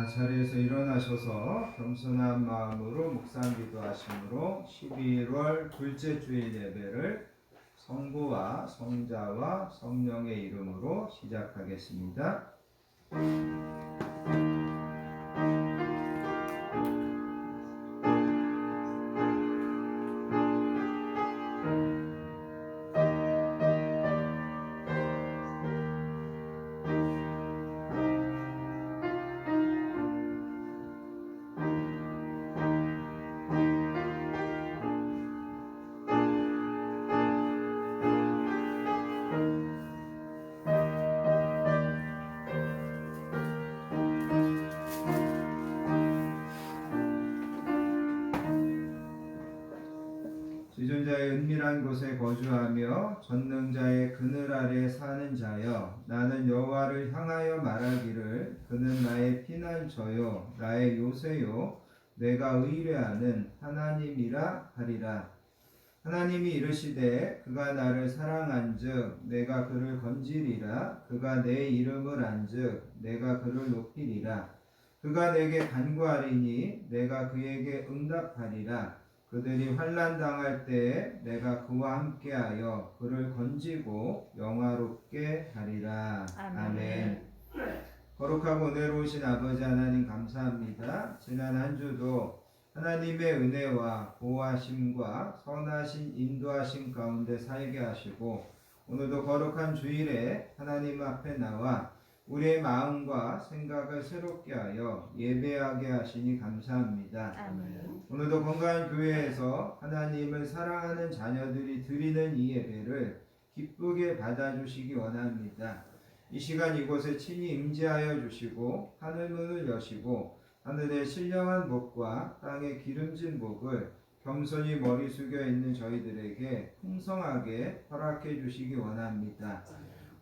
자리에서 일어나셔서 겸손한 마음으로 묵상 기도하심으로 12월 둘째 주일 예배를 성부와 성자와 성령의 이름으로 시작하겠습니다. 지존자의 은밀한 곳에 거주하며 전능자의 그늘 아래 사는 자여, 나는 여호와를 향하여 말하기를 그는 나의 피난처요 나의 요새요 내가 의뢰하는 하나님이라 하리라. 하나님이 이르시되 그가 나를 사랑한즉 내가 그를 건지리라. 그가 내 이름을 안즉 내가 그를 높이리라. 그가 내게 간구하리니 내가 그에게 응답하리라. 그들이 환난 당할 때에 내가 그와 함께하여 그를 건지고 영화롭게 하리라. 아멘. 거룩하고 은혜로우신 아버지 하나님 감사합니다. 지난 한 주도 하나님의 은혜와 보호하심과 선하신 인도하심 가운데 살게 하시고, 오늘도 거룩한 주일에 하나님 앞에 나와 우리의 마음과 생각을 새롭게 하여 예배하게 하시니 감사합니다. 아멘. 오늘도 건강한 교회에서 하나님을 사랑하는 자녀들이 드리는 이 예배를 기쁘게 받아주시기 원합니다. 이 시간 이곳에 친히 임재하여 주시고 하늘문을 여시고 하늘의 신령한 복과 땅의 기름진 복을 겸손히 머리 숙여 있는 저희들에게 풍성하게 허락해 주시기 원합니다.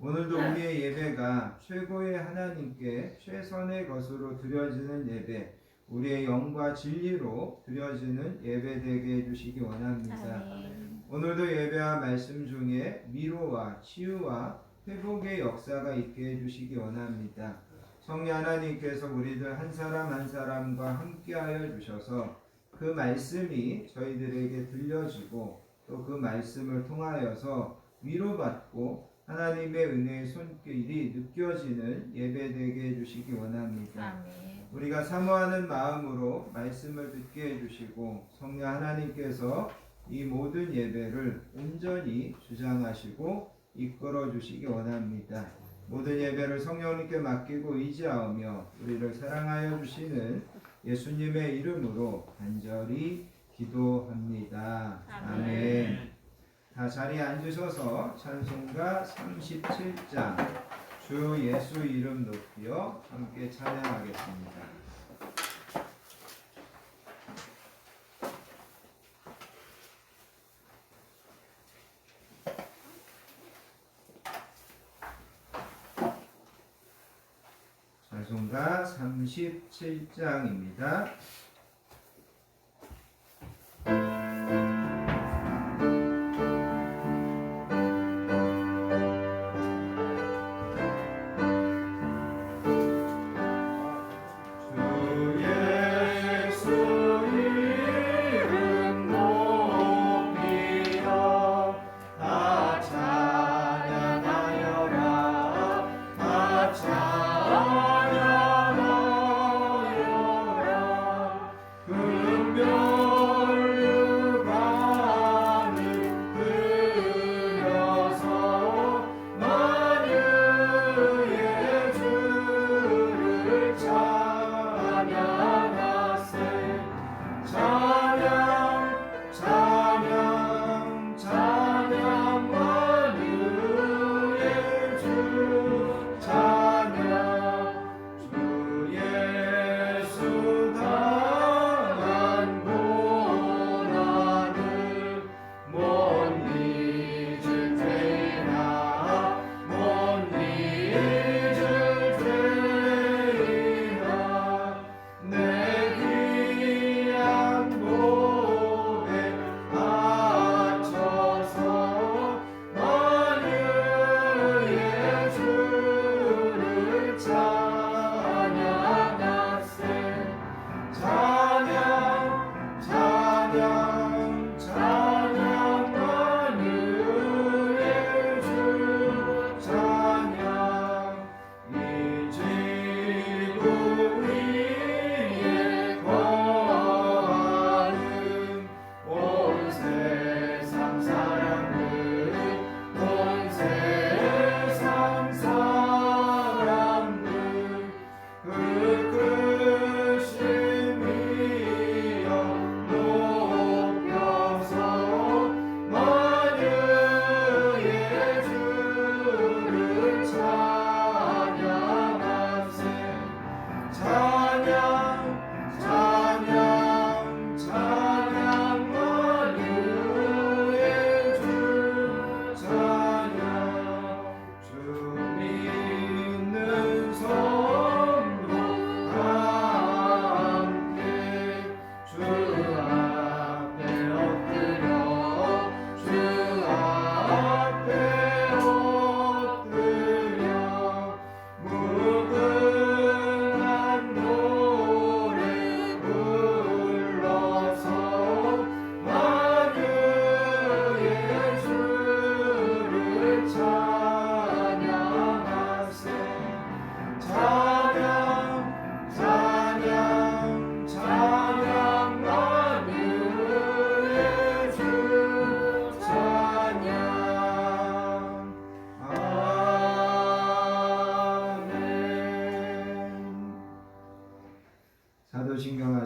오늘도 우리의 예배가 최고의 하나님께 최선의 것으로 드려지는 예배, 우리의 영과 진리로 드려지는 예배 되게 해주시기 원합니다. 아멘. 오늘도 예배와 말씀 중에 위로와 치유와 회복의 역사가 있게 해주시기 원합니다. 성령 하나님께서 우리들 한 사람 한 사람과 함께하여 주셔서 그 말씀이 저희들에게 들려지고 또 그 말씀을 통하여서 위로받고 하나님의 은혜의 손길이 느껴지는 예배되게 해주시기 원합니다. 아멘. 우리가 사모하는 마음으로 말씀을 듣게 해주시고 성령 하나님께서 이 모든 예배를 온전히 주장하시고 이끌어 주시기 원합니다. 모든 예배를 성령님께 맡기고 의지하며 우리를 사랑하여 주시는 예수님의 이름으로 간절히 기도합니다. 아멘. 다 자리에 앉으셔서 찬송가 37장 주 예수 이름 높여 함께 찬양하겠습니다. 찬송가 37장입니다. 별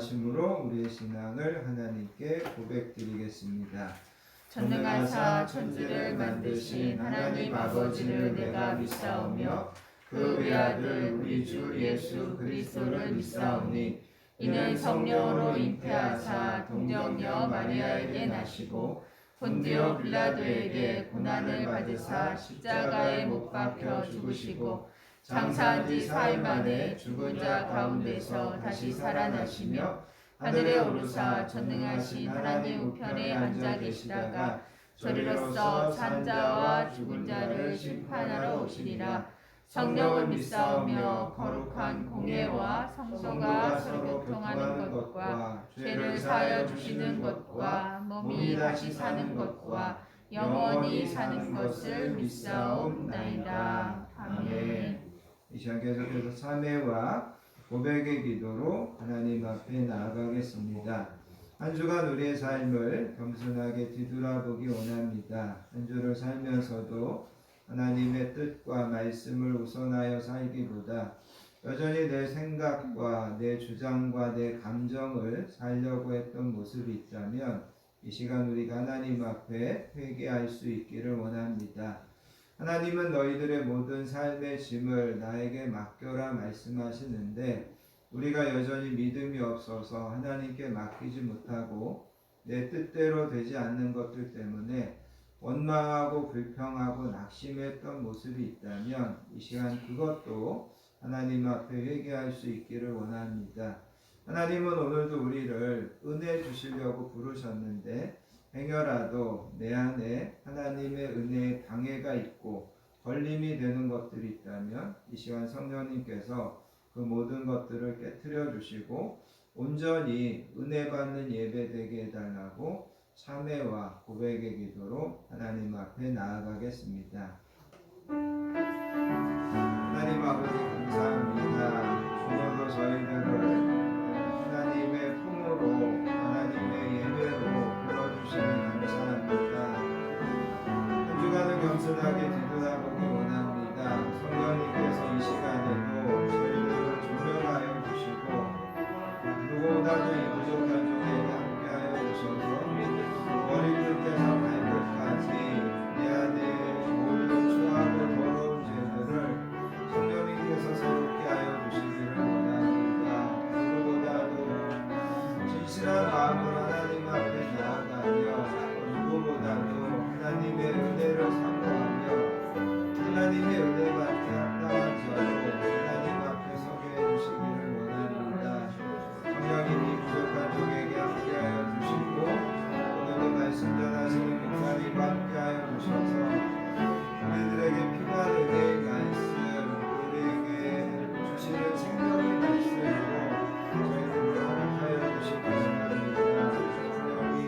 인도하심으로 우리의 신앙을 하나님께 고백드리겠습니다. 전능하사 천지를 만드신 하나님 아버지를 내가 믿사오며 그 외아들 우리 주 예수 그리스도를 믿사오니 이는 성령으로 잉태하사 동정녀 마리아에게 나시고 본디오 빌라도에게 고난을 받으사 십자가에 못 박혀 죽으시고 장사한 지 사흘 만에 죽은 자 가운데서 다시 살아나시며 하늘에 오르사 전능하신 하나님 우편에 앉아 계시다가 저리로서 산 자와 죽은 자를 심판하러 오시리라. 성령을 믿사오며 거룩한 공예와 성도가 서로 교통하는 것과 죄를 사하여 주시는 것과 몸이 다시 사는 것과 영원히 사는 것을 믿사옵나이다. 아멘. 이 시간 계속해서 참회와 고백의 기도로 하나님 앞에 나아가겠습니다. 한 주간 우리의 삶을 겸손하게 뒤돌아보기 원합니다. 한 주를 살면서도 하나님의 뜻과 말씀을 우선하여 살기보다 여전히 내 생각과 내 주장과 내 감정을 살려고 했던 모습이 있다면 이 시간 우리가 하나님 앞에 회개할 수 있기를 원합니다. 하나님은 너희들의 모든 삶의 짐을 나에게 맡겨라 말씀하시는데 우리가 여전히 믿음이 없어서 하나님께 맡기지 못하고 내 뜻대로 되지 않는 것들 때문에 원망하고 불평하고 낙심했던 모습이 있다면 이 시간 그것도 하나님 앞에 회개할 수 있기를 원합니다. 하나님은 오늘도 우리를 은혜 주시려고 부르셨는데 행여라도 내 안에 하나님의 은혜에 방해가 있고 걸림이 되는 것들이 있다면 이 시간 성령님께서 그 모든 것들을 깨트려 주시고 온전히 은혜 받는 예배 되게 해달라고 참회와 고백의 기도로 하나님 앞에 나아가겠습니다. 하나님 아버지 감사합니다. 오늘도 저희들을 하나님의 품으로 하나님의 예배로 불러주시니 감사합니다. 한 주간을 겸손하게 뒤돌아보기 원합니다. 성령님께서 이 시간에도 저희들을 조명하여 주시고 누구보다도 이 부족한 중에 함께하여 주셔서 머리끝에서 발끝까지 내 안에 모든 추하고 더러운 죄들을 성령님께서 새롭게 하여 주시기를 원합니다. 누구보다도 진실한 마음으로 하나님 앞에 나아가며 누구보다도 하나님의 은혜를 사모하며 하나님의 은혜 받기 합당한 자로 하나님 앞에 서게 해주시기를 원합니다. 성령님이 부족한 종에게 함께하여 주시고 말씀 전하시는 목사님 함께하여 주셔서 우리들에게 필요한 은혜의 말씀 우리에게 주시는 생명의 말씀으로 저희들을 허락하여 주시기 바랍니다. 성령님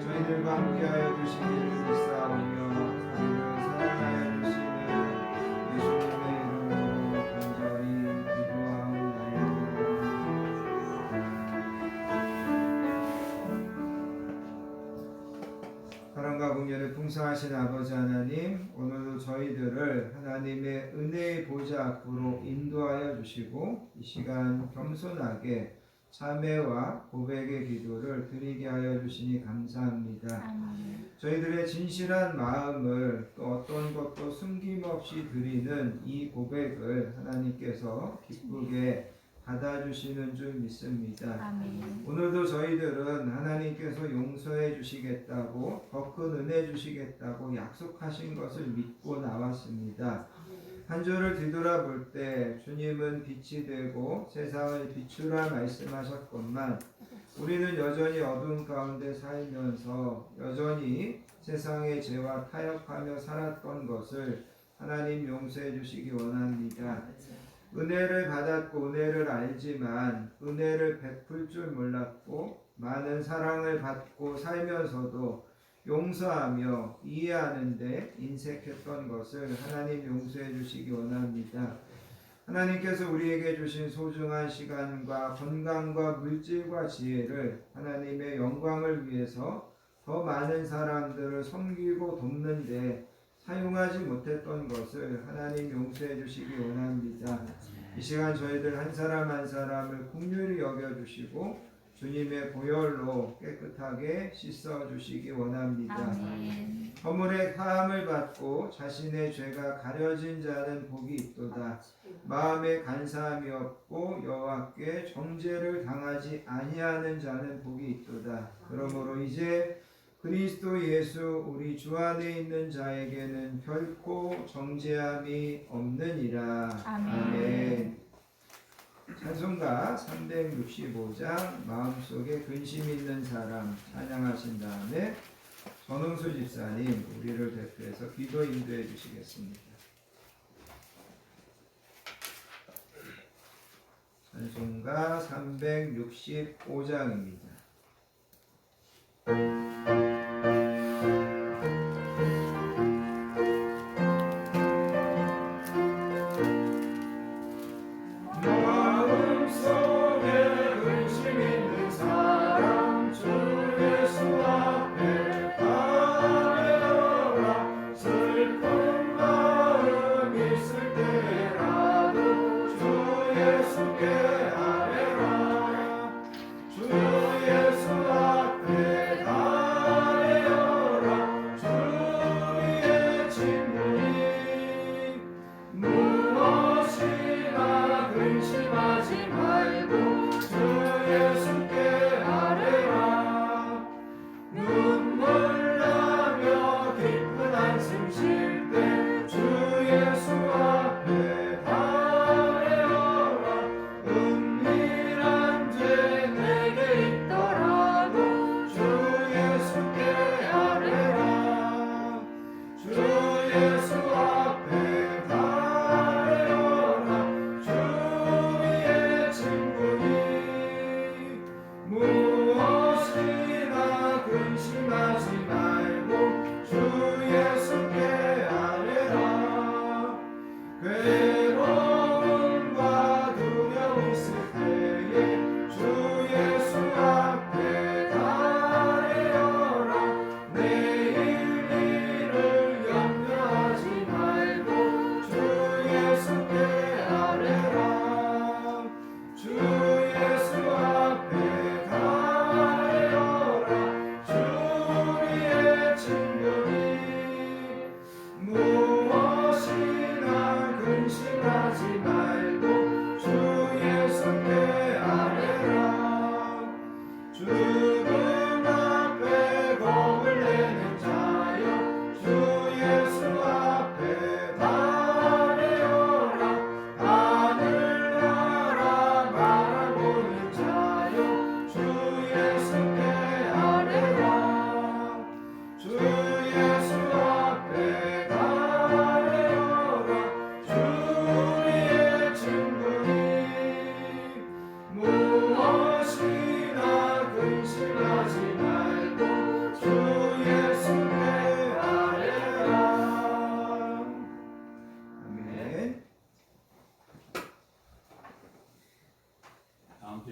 저희들과 함께하여 주시기를 믿사오며 우리를 사랑하여 주시는 예수님의 이름으로 간절히 기도하옵나이다. 사랑과 긍휼을 풍성하신 아버지 하나님, 오늘도 저희들을 하나님의 은혜의 보좌 앞으로 인도하여 주시고 이 시간 겸손하게 참회와 고백의 기도를 드리게 하여 주시니 감사합니다. 저희들의 진실한 마음을 또 어떤 것도 숨김없이 드리는 이 고백을 하나님께서 기쁘게 받아주시는 줄 믿습니다. 아멘. 오늘도 저희들은 하나님께서 용서해 주시겠다고 더 큰 은혜 주시겠다고 약속하신 것을 믿고 나왔습니다. 한 주를 뒤돌아볼 때 주님은 빛이 되고 세상을 비추라 말씀하셨건만 우리는 여전히 어두운 가운데 살면서 여전히 세상의 죄와 타협하며 살았던 것을 하나님 용서해 주시기 원합니다. 은혜를 받았고 은혜를 알지만 은혜를 베풀 줄 몰랐고 많은 사랑을 받고 살면서도 용서하며 이해하는데 인색했던 것을 하나님 용서해 주시기 원합니다. 하나님께서 우리에게 주신 소중한 시간과 건강과 물질과 지혜를 하나님의 영광을 위해서 더 많은 사람들을 섬기고 돕는데 사용하지 못했던 것을 하나님 용서해 주시기 원합니다. 이 시간 저희들 한 사람 한 사람을 긍휼히 여겨주시고 주님의 보혈로 깨끗하게 씻어주시기 원합니다. 아멘. 허물의 사함을 받고 자신의 죄가 가려진 자는 복이 있도다. 마음에 간사함이 없고 여호와께 정죄를 당하지 아니하는 자는 복이 있도다. 그러므로 이제 그리스도 예수 우리 주 안에 있는 자에게는 결코 정죄함이 없느니라. 아멘. 찬송가 365장 마음속에 근심 있는 사람 찬양하신 다음에 전홍수 집사님 우리를 대표해서 기도 인도해 주시겠습니다. 찬송가 365장입니다.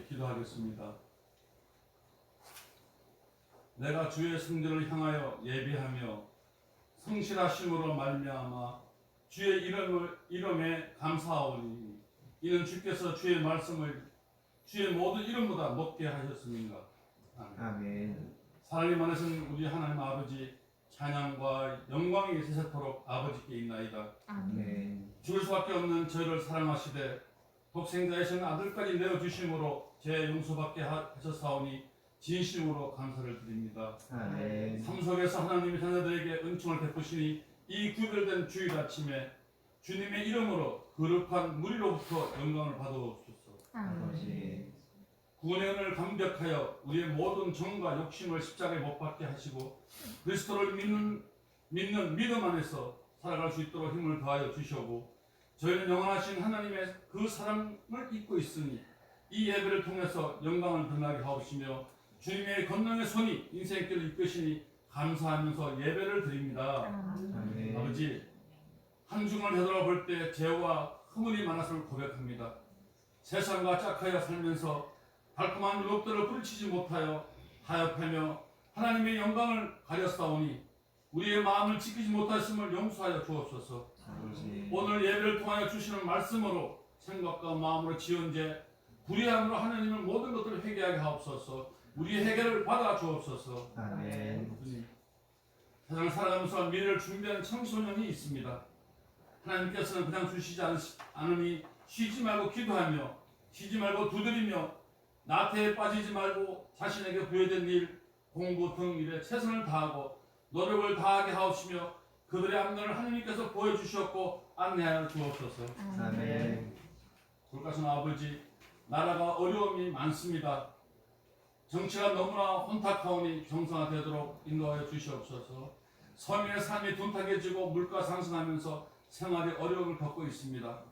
기도하겠습니다. 내가 주의 성전을 향하여 예배하며 성실하심으로 말미암아 주의 이름에 감사하오니 이는 주께서 주의 말씀을 주의 모든 이름보다 높게 하셨습니다. 아멘. 아멘. 사랑이 많으신 우리 하나님 아버지 찬양과 영광이 세세토록 아버지께 있나이다. 아멘. 죽을 수밖에 없는 저희를 사랑하시되 독생자이신 아들까지 내어주심으로 제 용서받게 하셨사오니 진심으로 감사를 드립니다. 아멘. 삶 속에서 하나님의 자녀들에게 은총을 베푸시니 이 구별된 주일 아침에 주님의 이름으로 거룩한 무리로부터 영광을 받아옵소서. 아버지. 구원의 은혜를 감격하여 우리의 모든 정과 욕심을 십자가에 못 박게 하시고 그리스도를 믿는 믿음 안에서 살아갈 수 있도록 힘을 더하여 주시고 저희는 영원하신 하나님의 그 사랑을 잊고 있으니 이 예배를 통해서 영광을 드러나게 하옵시며 주님의 권능의 손이 인생길을 이끄시니 감사하면서 예배를 드립니다. 아멘. 아버지, 한 주간을 되돌아볼 때 죄와 허물이 많았음을 고백합니다. 세상과 짝하여 살면서 달콤한 유혹들을 뿌리치지 못하여 타협하며 하나님의 영광을 가렸사오니 우리의 마음을 지키지 못하였음을 용서하여 주옵소서. 아버지. 오늘 예배를 통하여 주시는 말씀으로 생각과 마음으로 지은 죄 불의함으로 하나님은 모든 것들을 회개하게 하옵소서. 우리의 회개를 받아 주옵소서. 아멘. 주님, 세상을 살아가면서 미래를 준비하는 청소년이 있습니다. 하나님께서는 그냥 주시지 않으니 쉬지 말고 기도하며 쉬지 말고 두드리며 나태에 빠지지 말고 자신에게 부여된 일, 공부 등 일에 최선을 다하고 노력을 다하게 하옵시며 그들의 앞날을 하나님께서 보여주셨고 안내하여 주옵소서. 아멘. 돌가신 아버지, 나라가 어려움이 많습니다. 정치가 너무나 혼탁하오니 정상화되도록 인도하여 주시옵소서. 서민의 삶이 둔탁해지고 물가 상승하면서 생활이 어려움을 겪고 있습니다.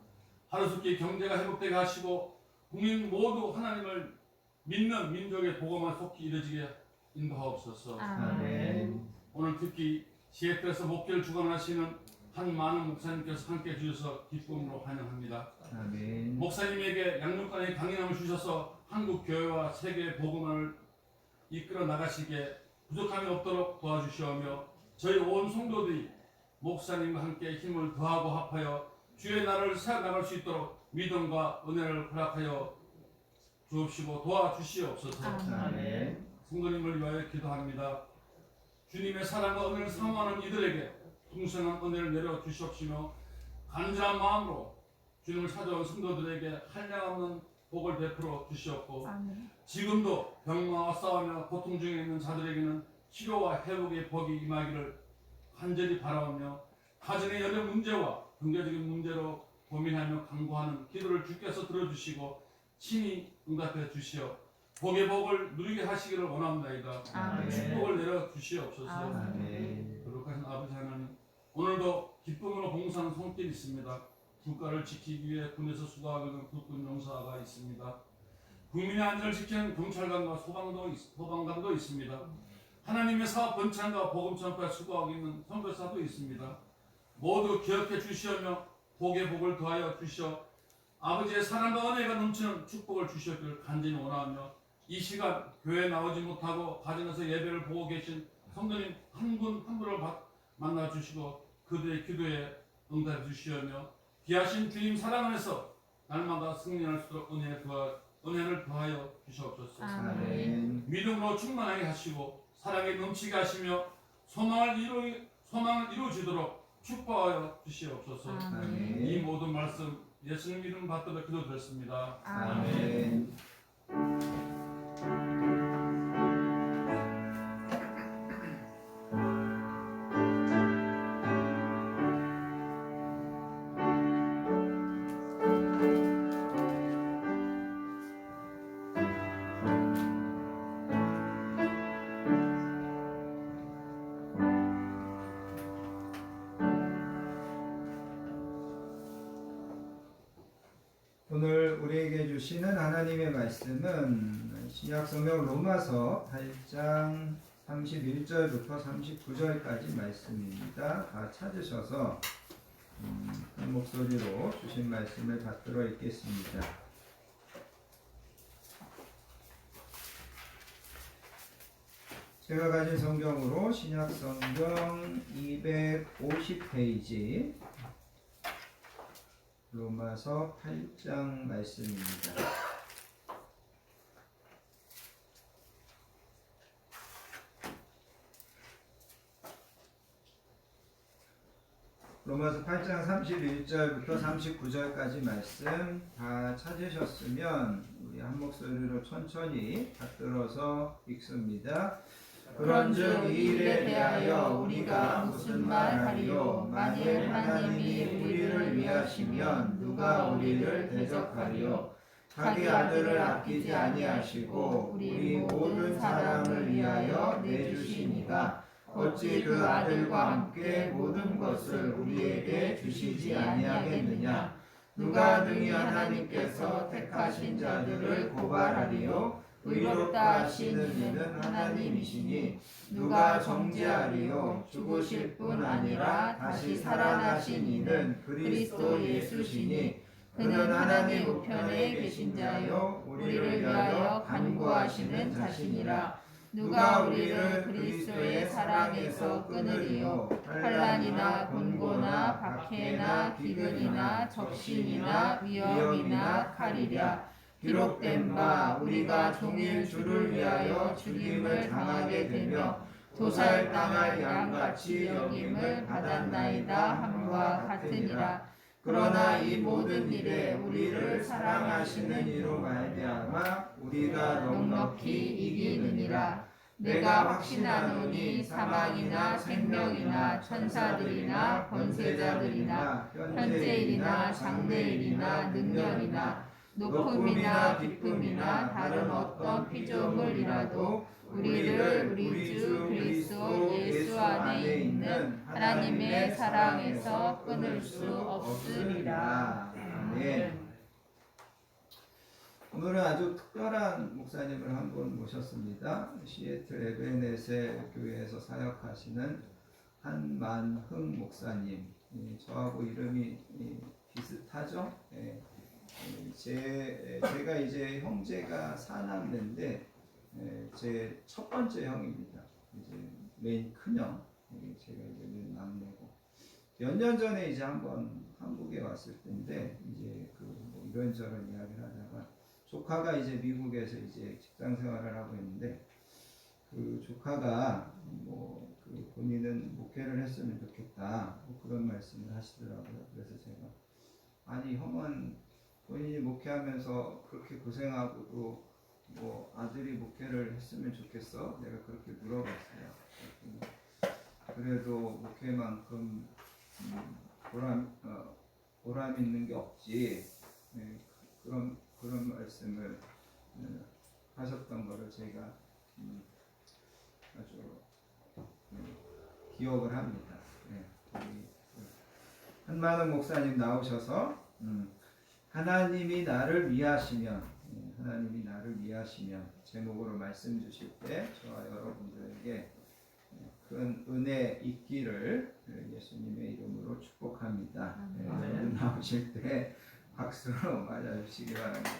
하루속히 경제가 회복되게 하시고 국민 모두 하나님을 믿는 민족의 복음만 속히 이루어지게 인도하옵소서. 아멘. 오늘 특히 시애틀에서 목회를 주관하시는 한 많은 목사님께서 함께 해주셔서 기쁨으로 환영합니다. 아멘. 목사님에게 양육관의 강인함을 주셔서 한국 교회와 세계 복음을 이끌어 나가시기에 부족함이 없도록 도와주시오며 저희 온 성도들이 목사님과 함께 힘을 더하고 합하여 주의 나라를 세워나갈 수 있도록 믿음과 은혜를 허락하여 주옵시고 도와주시옵소서. 아멘. 성도님을 위하여 기도합니다. 주님의 사랑과 은혜를 사모하는 이들에게 풍성한 은혜를 내려 주시옵시며 간절한 마음으로 주님을 찾아온 성도들에게 한량없는 복을 베풀어 주시옵고 지금도 병마와 싸우며 고통 중에 있는 자들에게는 치료와 회복의 복이 임하기를 간절히 바라오며 가정의 여러 문제와 경제적인 문제로 고민하며 간구하는 기도를 주께서 들어주시고 친히 응답해 주시어 복의 복을 누리게 하시기를 원합니다. 아멘. 축복을 내려 주시옵소서. 아멘. 거룩하신 아버지 하나님, 오늘도 기쁨으로 봉사하는 손길이 있습니다. 국가를 지키기 위해 군에서 수고하고 있는 국군 용사가 있습니다. 국민의 안전을 지키는 경찰관과 소방관도 있습니다. 하나님의 사업 번창과 복음 전파에 수고하고 있는 선교사도 있습니다. 모두 기억해 주시오며 복의 복을 더하여 주시어 아버지의 사랑과 은혜가 넘치는 축복을 주시옵기를 간절히 원하며 이 시간 교회에 나오지 못하고 가정에서 예배를 보고 계신 성도님 한 분 한 분을 만나 주시고 그들의 기도에 응답해 주시오며 귀하신 주님 사랑 안에서 날마다 승리할 수 있도록 은혜를 더하여 주시옵소서. 아멘. 믿음으로 충만하게 하시고 사랑에 넘치게 하시며 소망을 이루어지도록 축복하여 주시옵소서. 이 아멘. 모든 말씀 예수님 이름 받들어 기도드렸습니다. 아멘. 오늘 우리에게 주시는 하나님의 말씀은 신약성경 로마서 8장 31절부터 39절까지 말씀입니다. 다 찾으셔서 큰 목소리로 주신 말씀을 받들어 읽겠습니다. 제가 가진 성경으로 신약성경 250페이지 로마서 8장 말씀입니다. 로마서 8장 31절부터 39절까지 말씀 다 찾으셨으면 우리 한 목소리로 천천히 받들어서 읽습니다. 그런즉 이 일에 대하여 우리가 무슨 말하리요? 만일 하나님이 우리를 위하시면 누가 우리를 대적하리요? 자기 아들을 아끼지 아니하시고 우리 모든 사람을 위하여 내주시니가 어찌 그 아들과 함께 모든 것을 우리에게 주시지 아니하겠느냐? 누가 능히 하나님께서 택하신 자들을 고발하리요? 의롭다 하시는 이는 하나님이시니 누가 정죄하리요? 죽으실 뿐 아니라 다시 살아나신 이는 그리스도 예수시니 그는 하나님 우편에 계신 자요 우리를 위하여 간구하시는 자시니라. 누가 우리를 그리스도의 사랑에서 끊으리요. 환난이나 곤고나 박해나 기근이나 적신이나 위험이나 칼이랴. 기록된 바 우리가 종일 주를 위하여 죽임을 당하게 되며 도살당할 양같이 여김을 받았나이다 함과 같으니라. 그러나 이 모든 일에 우리를 사랑하시는 이로 말미암아 우리가 넉넉히 이기느니라. 내가 확신하노니 사망이나 생명이나 천사들이나 권세자들이나 현재일이나 장래일이나 능력이나 높음이나 깊음이나 다른 어떤 피조물이라도 우리를 우리 주 그리스도 예수 안에 있는 하나님의 사랑에서 끊을 수 없으리라. 아멘. 오늘은 아주 특별한 목사님을 한 분 모셨습니다. 시애틀 에베네세 교회에서 사역하시는 한만흥 목사님. 저하고 이름이 비슷하죠? 제가 이제 형제가 4남매인데 제 첫 번째 형입니다. 이제 맨 큰형. 제가 이제 맨 막내고. 몇 년 전에 이제 한번 한국에 왔을 때인데 이제 뭐 이런저런 이야기를 하다가 조카가 이제 미국에서 이제 직장 생활을 하고 있는데 그 조카가 뭐 그 본인은 목회를 했으면 좋겠다 뭐 그런 말씀을 하시더라고요. 그래서 제가 아니 형은 본인이 목회하면서 그렇게 고생하고도 뭐 아들이 목회를 했으면 좋겠어? 내가 그렇게 물어봤어요. 그래도 목회만큼 보람 있는 게 없지. 그런 말씀을 하셨던 거를 제가 아주 기억을 합니다. 한만흥 목사님 나오셔서 하나님이 나를 위하시면 제목으로 말씀 주실 때 저와 여러분들에게 큰 은혜 있기를 예수님의 이름으로 축복합니다. 여러분 나오실 때 박수로 맞아주시기 바랍니다.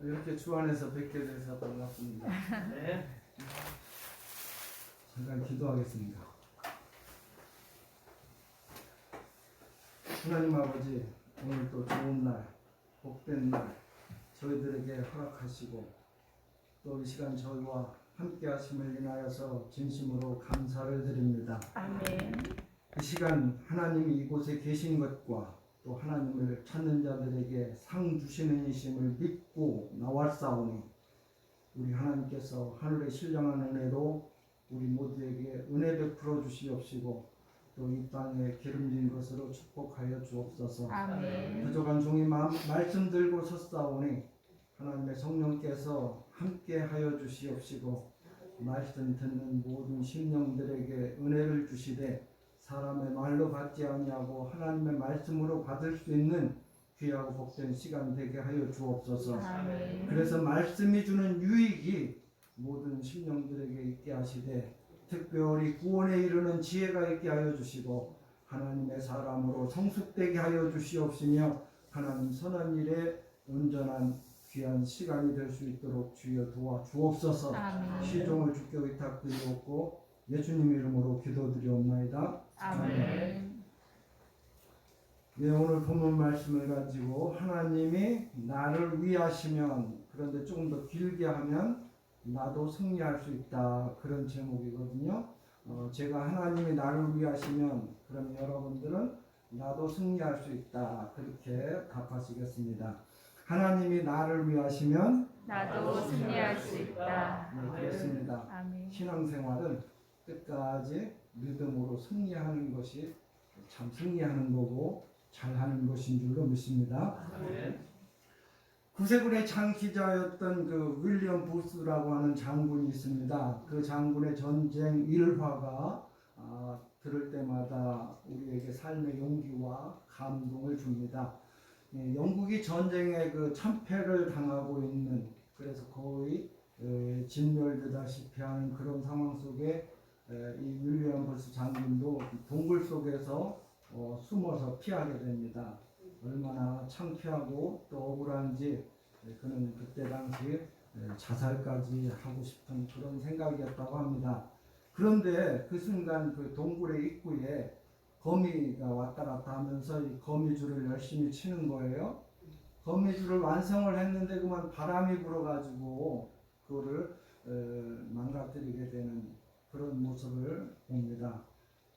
이렇게 주 안에서 뵙게 돼서 반갑습니다. 네. 잠깐 기도하겠습니다. 하나님 아버지, 오늘 또 좋은 날, 복된 날 저희들에게 허락하시고 또 이 시간 저희와 함께 하심을 인하여서 진심으로 감사를 드립니다. 아멘. 이 시간 하나님이 이곳에 계신 것과 또 하나님을 찾는 자들에게 상 주시는 이심을 믿고 나왔사오니 우리 하나님께서 하늘의 신령한 은혜로 우리 모두에게 은혜 베풀어 주시옵시고 또 이 땅에 기름진 것으로 축복하여 주옵소서. 아멘. 부족한 종이 말씀 들고 섰사오니 하나님의 성령께서 함께 하여 주시옵시고 말씀 듣는 모든 심령들에게 은혜를 주시되 사람의 말로 받지 아니하고 하나님의 말씀으로 받을 수 있는 귀하고 복된 시간 되게 하여 주옵소서. 아멘. 그래서 말씀이 주는 유익이 모든 심령들에게 있게 하시되 특별히 구원에 이르는 지혜가 있게 하여 주시고 하나님의 사람으로 성숙되게 하여 주시옵시며 하나님 선한 일에 온전한 귀한 시간이 될 수 있도록 주여 도와 주옵소서. 아멘. 시종을 주께 의탁드리옵고 예수님 이름으로 기도드리옵나이다. 아멘. 네, 오늘 본문 말씀을 가지고 하나님이 나를 위하시면, 그런데 조금 더 길게 하면 나도 승리할 수 있다, 그런 제목이거든요. 제가 하나님이 나를 위하시면 그럼 여러분들은 나도 승리할 수 있다, 그렇게 답하시겠습니다. 하나님이 나를 위하시면 나도 승리할 수 있다. 네, 그렇습니다. 아멘. 신앙생활은 끝까지 믿음으로 승리하는 것이 참 승리하는 거고 잘하는 것인 줄로 믿습니다. 구세군의 장기자였던 그 윌리엄 부스라고 하는 장군이 있습니다. 그 장군의 전쟁 일화가 들을 때마다 우리에게 삶의 용기와 감동을 줍니다. 영국이 전쟁에 그 참패를 당하고 있는, 그래서 거의 진멸되다시피 하는 그런 상황 속에 이 윌리엄 버스 장군도 동굴 속에서 숨어서 피하게 됩니다. 얼마나 창피하고 또 억울한지 그는 그때 당시 자살까지 하고 싶은 그런 생각이었다고 합니다. 그런데 그 순간 그 동굴의 입구에 거미가 왔다 갔다 하면서 이 거미줄을 열심히 치는 거예요. 거미줄을 완성을 했는데 그만 바람이 불어가지고 그거를 망가뜨리게 되는 그런 모습을 봅니다.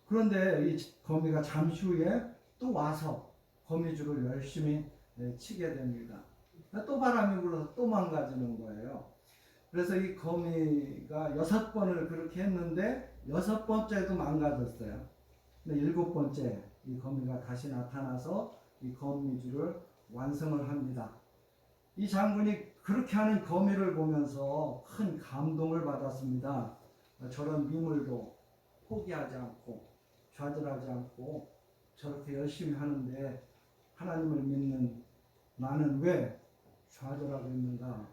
그런데 이 거미가 잠시 후에 또 와서 거미줄을 열심히 치게 됩니다. 또 바람이 불어서 또 망가지는 거예요. 그래서 이 거미가 6번을 그렇게 했는데 6번째도 망가졌어요. 근데 7번째 이 거미가 다시 나타나서 이 거미줄을 완성을 합니다. 이 장군이 그렇게 하는 거미를 보면서 큰 감동을 받았습니다. 저런 미물도 포기하지 않고 좌절하지 않고 저렇게 열심히 하는데 하나님을 믿는 나는 왜 좌절하고 있는가?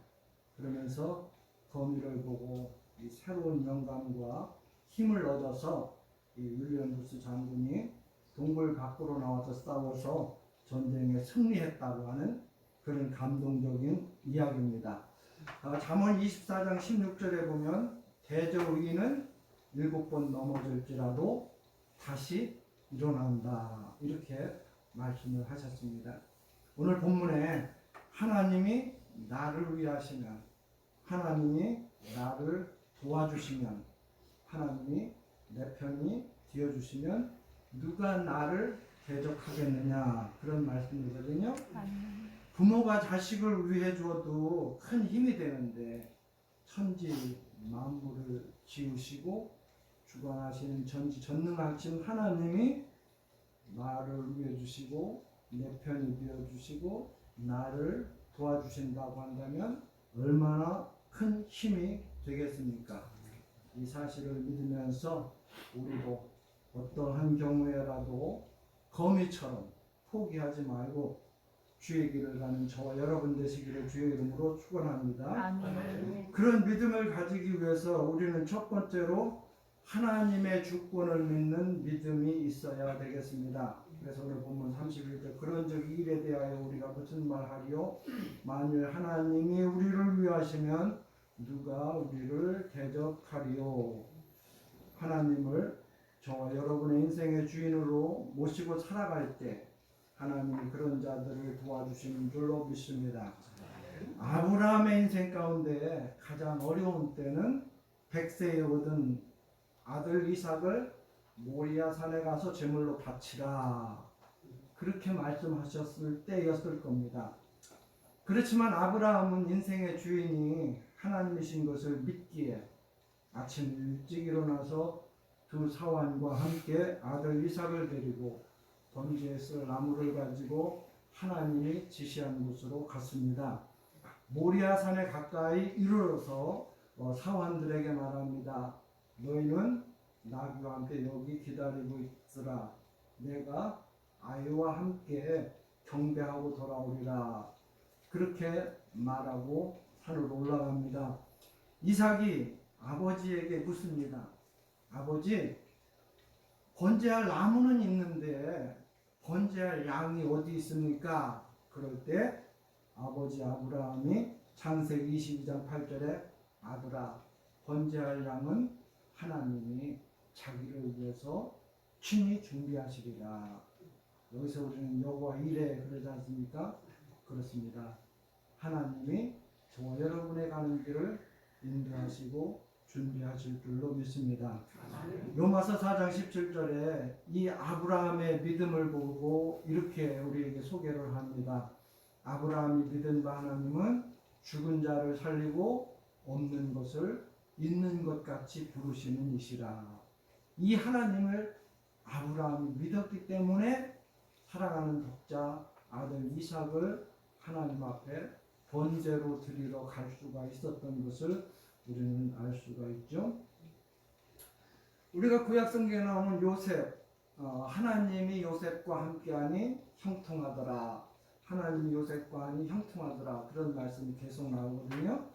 그러면서 거미를 보고 이 새로운 영감과 힘을 얻어서 이 윌리엄 부스 장군이 동굴 밖으로 나와서 싸워서 전쟁에 승리했다고 하는 그런 감동적인 이야기입니다. 잠언 24장 16절에 보면 대저의인은 7번 넘어질지라도 다시 일어난다 이렇게 말씀을 하셨습니다. 오늘 본문에 하나님이 나를 위하시면, 하나님이 나를 도와주시면, 하나님이 내 편이 되어주시면 누가 나를 대적하겠느냐 그런 말씀이거든요. 부모가 자식을 위해 주어도 큰 힘이 되는데 천지 만물을 지으시고 주관하시는 전지전능하신 하나님이 나를 위해 주시고 내 편이 되어 주시고 나를 도와주신다고 한다면 얼마나 큰 힘이 되겠습니까? 이 사실을 믿으면서 우리도 어떠한 경우에라도 거미처럼 포기하지 말고 주의 길을 가는 저와 여러분 되시기를 주의 이름으로 축원합니다. 아멘. 그런 믿음을 가지기 위해서 우리는 첫 번째로 하나님의 주권을 믿는 믿음이 있어야 되겠습니다. 그래서 오늘 본문 31절 그런즉 이 일에 대하여 우리가 무슨 말하리요? 만일 하나님이 우리를 위하시면 누가 우리를 대적하리요? 하나님을 저와 여러분의 인생의 주인으로 모시고 살아갈 때 하나님이 그런 자들을 도와주시는 줄로 믿습니다. 아브라함의 인생 가운데 가장 어려운 때는 100세에 얻은 아들 이삭을 모리아 산에 가서 제물로 바치라 그렇게 말씀하셨을 때였을 겁니다. 그렇지만 아브라함은 인생의 주인이 하나님이신 것을 믿기에 아침 일찍 일어나서 두 사환과 함께 아들 이삭을 데리고 번제에 쓸 나무를 가지고 하나님이 지시한 곳으로 갔습니다. 모리아 산에 가까이 이르러서 사환들에게 말합니다. 너희는 나귀와 함께 여기 기다리고 있으라. 내가 아이와 함께 경배하고 돌아오리라. 그렇게 말하고 산으로 올라갑니다. 이삭이 아버지에게 묻습니다. 아버지, 번제할 나무는 있는데 번제할 양이 어디 있습니까? 그럴 때 아버지 아브라함이 창세기 22장 8절에 아들아, 번제할 양은 하나님이 자기를 위해서 친히 준비하시리라. 여기서 우리는 여호와 이레 그러지 않습니까? 그렇습니다. 하나님이 저와 여러분의 가는 길을 인도하시고 준비하실 줄로 믿습니다. 로마서 4장 17절에 이 아브라함의 믿음을 보고 이렇게 우리에게 소개를 합니다. 아브라함이 믿은 바 하나님은 죽은 자를 살리고 없는 것을 있는 것 같이 부르시는 이시라. 이 하나님을 아브라함이 믿었기 때문에 사랑하는 독자 아들 이삭을 하나님 앞에 번제로 드리러 갈 수가 있었던 것을 우리는 알 수가 있죠. 우리가 구약 성경에 나오는 요셉, 하나님이 요셉과 함께하니 형통하더라. 하나님이 요셉과 하니 형통하더라. 그런 말씀이 계속 나오거든요.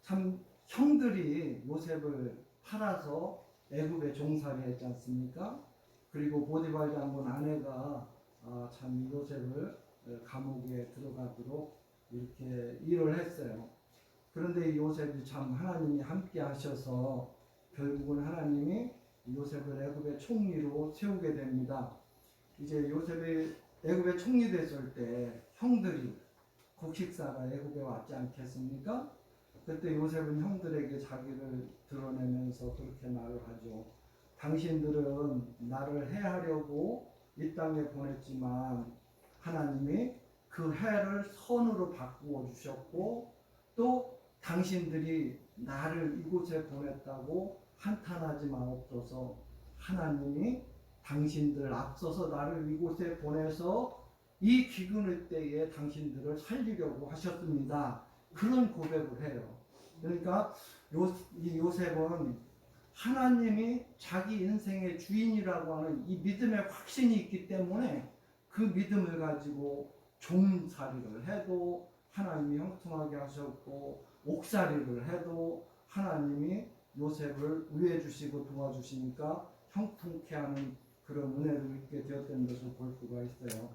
참 형들이 요셉을 팔아서 애굽에 종살이 했지 않습니까? 그리고 보디발 장군 아내가 참 요셉을 감옥에 들어가도록 이렇게 일을 했어요. 그런데 이 요셉이 참 하나님이 함께 하셔서 결국은 하나님이 요셉을 애굽의 총리로 세우게 됩니다. 이제 요셉이 애굽의 총리 됐을 때 형들이 곡식사가 애굽에 왔지 않겠습니까? 그때 요셉은 형들에게 자기를 드러내면서 그렇게 말을 하죠. 당신들은 나를 해하려고 이 땅에 보냈지만 하나님이 그 해를 선으로 바꾸어 주셨고 또 당신들이 나를 이곳에 보냈다고 한탄하지 마옵소서. 하나님이 당신들 앞서서 나를 이곳에 보내서 이 기근의 때에 당신들을 살리려고 하셨습니다. 그런 고백을 해요. 그러니까 이 요셉은 하나님이 자기 인생의 주인이라고 하는 이 믿음의 확신이 있기 때문에 그 믿음을 가지고 종살이를 해도 하나님이 형통하게 하셨고 옥살이를 해도 하나님이 요셉을 위해 주시고 도와주시니까 형통케 하는 그런 은혜를 입게 되었다는 것을 볼 수가 있어요.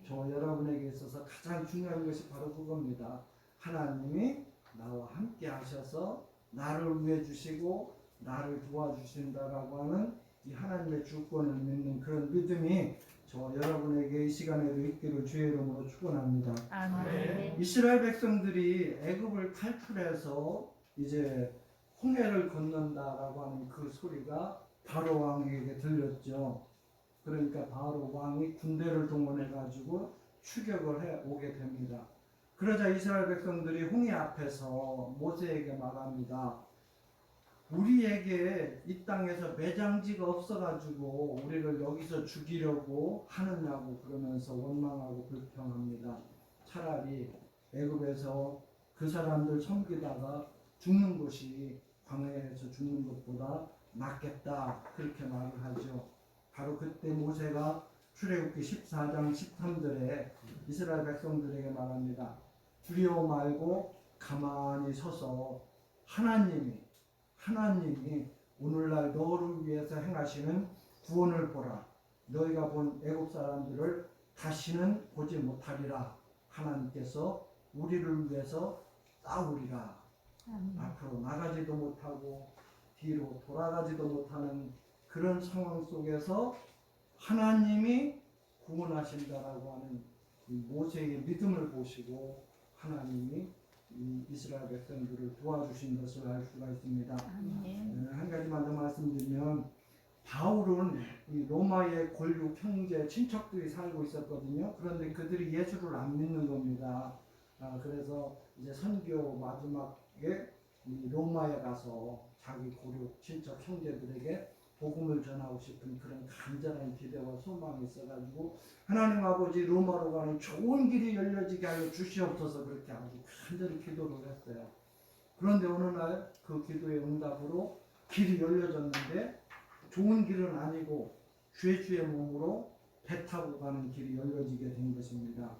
저 여러분에게 있어서 가장 중요한 것이 바로 그겁니다. 하나님이 나와 함께 하셔서 나를 위해 주시고 나를 도와주신다라고 하는 이 하나님의 주권을 믿는 그런 믿음이 저 여러분에게 이 시간에도 있기를 주의 이름으로 축원합니다. 아멘. 이스라엘 백성들이 애굽을 탈출해서 이제 홍해를 건넌다라고 하는 그 소리가 바로 왕에게 들렸죠. 그러니까 바로 왕이 군대를 동원해 가지고 추격을 해 오게 됩니다. 그러자 이스라엘 백성들이 홍해 앞에서 모세에게 말합니다. 우리에게 이 땅에서 매장지가 없어가지고 우리를 여기서 죽이려고 하느냐고 그러면서 원망하고 불평합니다. 차라리 애굽에서 그 사람들 섬기다가 죽는 것이 광야에서 죽는 것보다 낫겠다 그렇게 말을 하죠. 바로 그때 모세가 출애굽기 14장 13절에 이스라엘 백성들에게 말합니다. 두려워 말고 가만히 서서 하나님이 오늘날 너를 위해서 행하시는 구원을 보라. 너희가 본 애굽 사람들을 다시는 보지 못하리라. 하나님께서 우리를 위해서 싸우리라. 앞으로 나가지도 못하고 뒤로 돌아가지도 못하는 그런 상황 속에서 하나님이 구원하신다라고 하는 모세의 믿음을 보시고 하나님이 이스라엘 백성들을 도와주신 것을 알 수가 있습니다. 한 가지만 더 말씀드리면 바울은 이 로마의 권력 형제 친척들이 살고 있었거든요. 그런데 그들이 예수를 안 믿는 겁니다. 그래서 이제 선교 마지막에 이 로마에 가서 자기 고륙 친척 형제들에게 복음을 전하고 싶은 그런 간절한 기대와 소망이 있어가지고 하나님 아버지 로마로 가는 좋은 길이 열려지게 하여 주시옵소서 그렇게 아주 간절히 기도를 했어요. 그런데 어느 날 그 기도의 응답으로 길이 열려졌는데 좋은 길은 아니고 죄수의 몸으로 배 타고 가는 길이 열려지게 된 것입니다.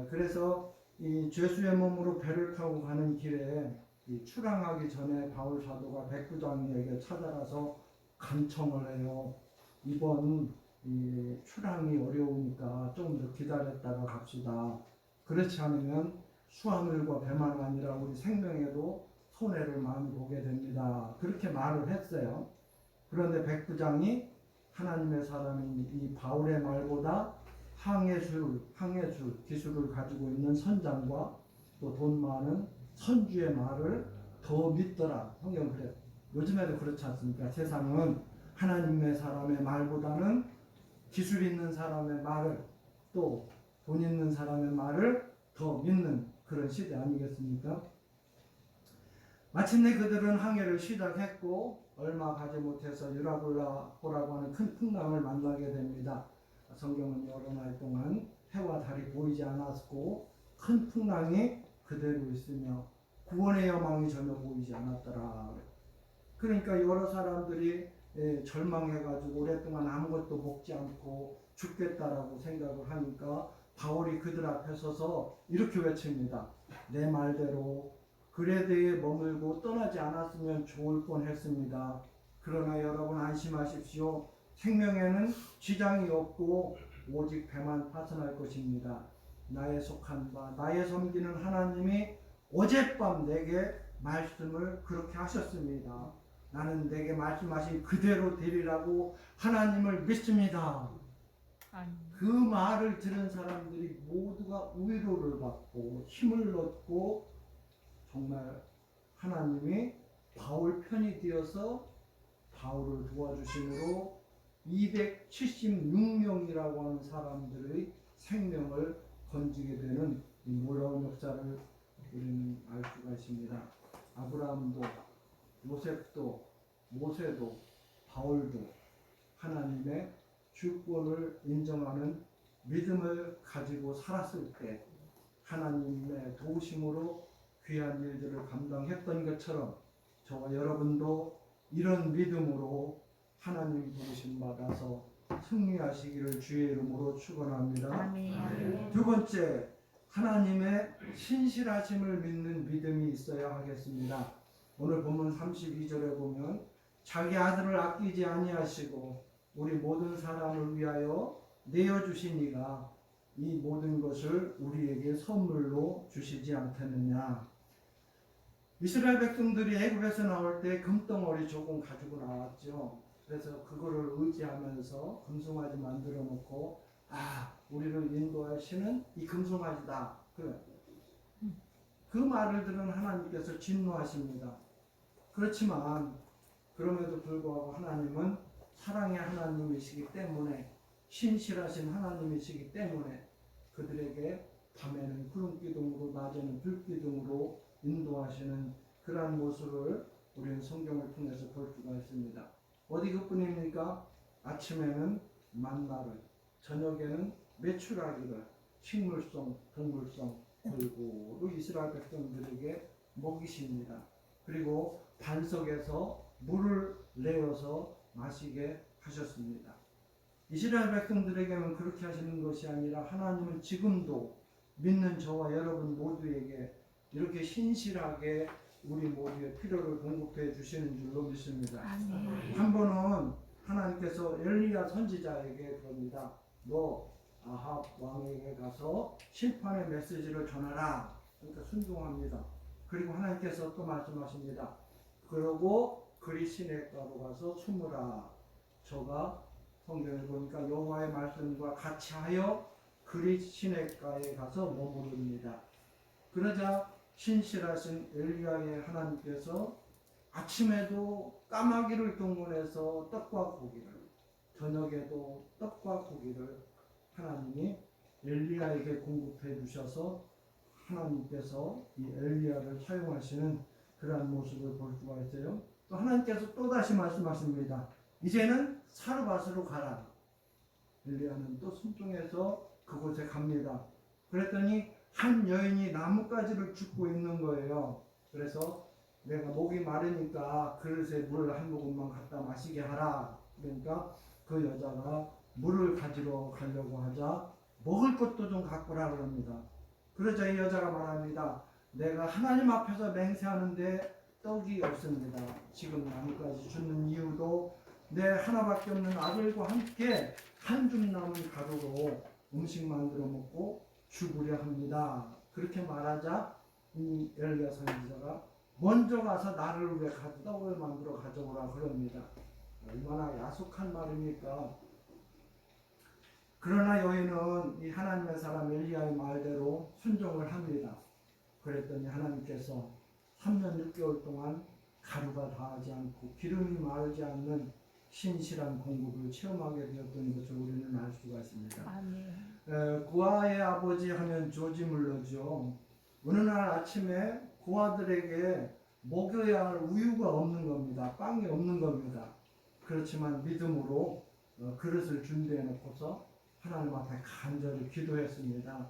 그래서 이 죄수의 몸으로 배를 타고 가는 길에 이 출항하기 전에 바울 사도가 백부장에게 찾아가서 간청을 해요. 이번 이 출항이 어려우니까 좀 더 기다렸다가 갑시다. 그렇지 않으면 수하물과 배만 아니라 우리 생명에도 손해를 많이 보게 됩니다. 그렇게 말을 했어요. 그런데 백부장이 하나님의 사람인 이 바울의 말보다 항해술 기술을 가지고 있는 선장과 또 돈 많은 선주의 말을 더 믿더라. 성경 그래. 요즘에도 그렇지 않습니까? 세상은 하나님의 사람의 말보다는 기술 있는 사람의 말을 또 돈 있는 사람의 말을 더 믿는 그런 시대 아니겠습니까? 마침내 그들은 항해를 시작했고 얼마 가지 못해서 유라굴라호라고 하는 큰 풍랑을 만나게 됩니다. 성경은 여러 날 동안 해와 달이 보이지 않았고 큰 풍랑이 그대로 있으며 구원의 여망이 전혀 보이지 않았더라. 그러니까 여러 사람들이 절망해가지고 오랫동안 아무것도 먹지 않고 죽겠다라고 생각을 하니까 바울이 그들 앞에 서서 이렇게 외칩니다. 내 말대로 그레드에 머물고 떠나지 않았으면 좋을 뻔했습니다. 그러나 여러분 안심하십시오. 생명에는 지장이 없고 오직 배만 파선할 것입니다. 나의 속한 바, 나의 섬기는 하나님이 어젯밤 내게 말씀을 그렇게 하셨습니다. 나는 내게 말씀하신 그대로 되리라고 하나님을 믿습니다. 아멘. 그 말을 들은 사람들이 모두가 위로를 받고 힘을 얻고 정말 하나님이 바울 편이 되어서 바울을 도와주심으로 276명이라고 하는 사람들의 생명을 건지게 되는 이 놀라운 역사를 우리는 알 수가 있습니다. 아브라함도 요셉도 모세도 바울도 하나님의 주권을 인정하는 믿음을 가지고 살았을 때 하나님의 도우심으로 귀한 일들을 감당했던 것처럼 저와 여러분도 이런 믿음으로 하나님 부르심 받아서 승리하시기를 주의 이름으로 축원합니다. 아멘. 두 번째, 하나님의 신실하심을 믿는 믿음이 있어야 하겠습니다. 오늘 본문 32절에 보면 자기 아들을 아끼지 아니하시고 우리 모든 사람을 위하여 내어주신 이가 이 모든 것을 우리에게 선물로 주시지 않겠느냐. 이스라엘 백성들이 애굽에서 나올 때 금덩어리 조금 가지고 나왔죠. 그래서 그거를 의지하면서 금송아지 만들어 놓고 우리를 인도하시는 이 금송아지다. 그 말을 들은 하나님께서 진노하십니다. 그렇지만 그럼에도 불구하고 하나님은 사랑의 하나님이시기 때문에 신실하신 하나님이시기 때문에 그들에게 밤에는 구름기둥으로 낮에는 불기둥으로 인도하시는 그러한 모습을 우리는 성경을 통해서 볼 수가 있습니다. 어디 그뿐입니까? 아침에는 만나를, 저녁에는 메추라기를 식물성, 동물성 골고루 이스라엘 백성들에게 먹이십니다. 그리고 반석에서 물을 내어서 마시게 하셨습니다. 이스라엘 백성들에게는 그렇게 하시는 것이 아니라 하나님은 지금도 믿는 저와 여러분 모두에게 이렇게 신실하게 우리 모두의 필요를 공급해 주시는 줄로 믿습니다. 아멘. 한 번은 하나님께서 엘리야 선지자에게 그럽니다. 너 아합 왕에게 가서 심판의 메시지를 전하라. 그러니까 순종합니다. 그리고 하나님께서 또 말씀하십니다. 그러고 그리 시냇가로 가서 숨으라. 저가 성경을 보니까 여호와의 말씀과 같이 하여 그리 시냇가에 가서 머무릅니다. 그러자 신실하신 엘리야의 하나님께서 아침에도 까마귀를 동원해서 떡과 고기를, 저녁에도 떡과 고기를 하나님이 엘리야에게 공급해 주셔서 하나님께서 이 엘리야를 사용하시는 그러한 모습을 볼 수가 있어요. 또 하나님께서 또다시 말씀하십니다. 이제는 사르밧으로 가라. 엘리야는 또 순종해서 그곳에 갑니다. 그랬더니 한 여인이 나뭇가지를 줍고 있는 거예요. 그래서 내가 목이 마르니까 그릇에 물 한 모금만 갖다 마시게 하라. 그러니까 그 여자가 물을 가지러 가려고 하자 먹을 것도 좀 갖고 오라 그럽니다. 그러자 이 여자가 말합니다. 내가 하나님 앞에서 맹세하는데 떡이 없습니다. 지금 나뭇가지 줍는 이유도 내 하나밖에 없는 아들과 함께 한 줌 남은 가루로 음식 만들어 먹고 죽으려 합니다. 그렇게 말하자 이 엘리야 선지자가 먼저 가서 나를 위해 떡을 만들어 가져오라 그럽니다. 얼마나 야속한 말입니까? 그러나 여인은 이 하나님의 사람 엘리야의 말대로 순종을 합니다. 그랬더니 하나님께서 3년 6개월 동안 가루가 닿지 않고 기름이 마르지 않는 신실한 공급을 체험하게 되었던 것을 우리는 알 수가 있습니다. 아멘. 고아의 아버지 하면 조지 물러죠. 어느 날 아침에 고아들에게 먹여야 할 우유가 없는 겁니다. 빵이 없는 겁니다. 그렇지만 믿음으로 그릇을 준비해 놓고서 하나님 앞에 간절히 기도했습니다.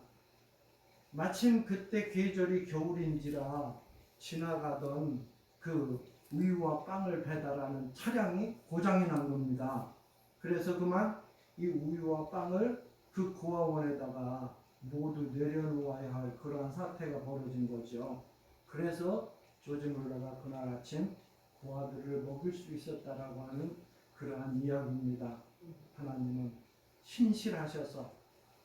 마침 그때 계절이 겨울인지라 지나가던 그 우유와 빵을 배달하는 차량이 고장이 난 겁니다. 그래서 그만 이 우유와 빵을 그 고아원에다가 모두 내려놓아야 할 그러한 사태가 벌어진 거죠. 그래서 조지 물러가 그날 아침 그 아들을 먹일 수 있었다라고 하는 그러한 이야기입니다. 하나님은 신실하셔서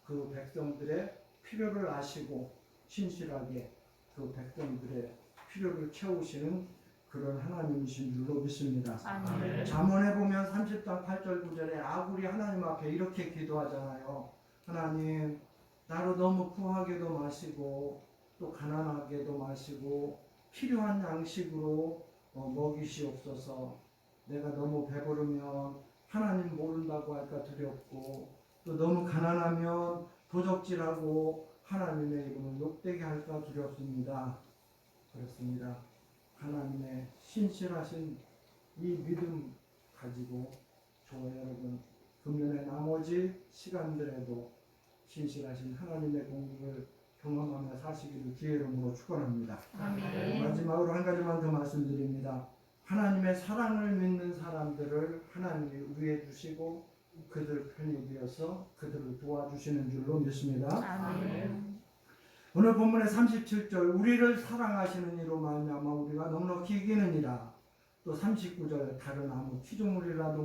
그 백성들의 필요를 아시고 신실하게 그 백성들의 필요를 채우시는 그런 하나님이신 줄로 믿습니다. 아멘. 잠언에 보면 30장 8절 9절에 아굴이 하나님 앞에 이렇게 기도하잖아요. 하나님, 나로 너무 부하게도 마시고 또 가난하게도 마시고 필요한 양식으로 먹이시옵소서. 내가 너무 배부르면 하나님 모른다고 할까 두렵고 또 너무 가난하면 도적질하고 하나님의 이름을 욕되게 할까 두렵습니다. 그렇습니다. 하나님의 신실하신 이 믿음 가지고 저와 여러분 금년의 나머지 시간들에도 신실하신 하나님의 공급을 경험하며 사시기를 주의 이름으로 축원합니다. 아멘. 마지막으로 한 가지만 더 말씀드립니다. 하나님의 사랑을 믿는 사람들을 하나님이 위해 주시고 그들 편이 되어서 그들을 도와주시는 줄로 믿습니다. 아멘. 오늘 본문의 37절 우리를 사랑하시는 이로 말미암아 우리가 넉넉히 이기느니라. 또 39절 다른 아무 피조물이라도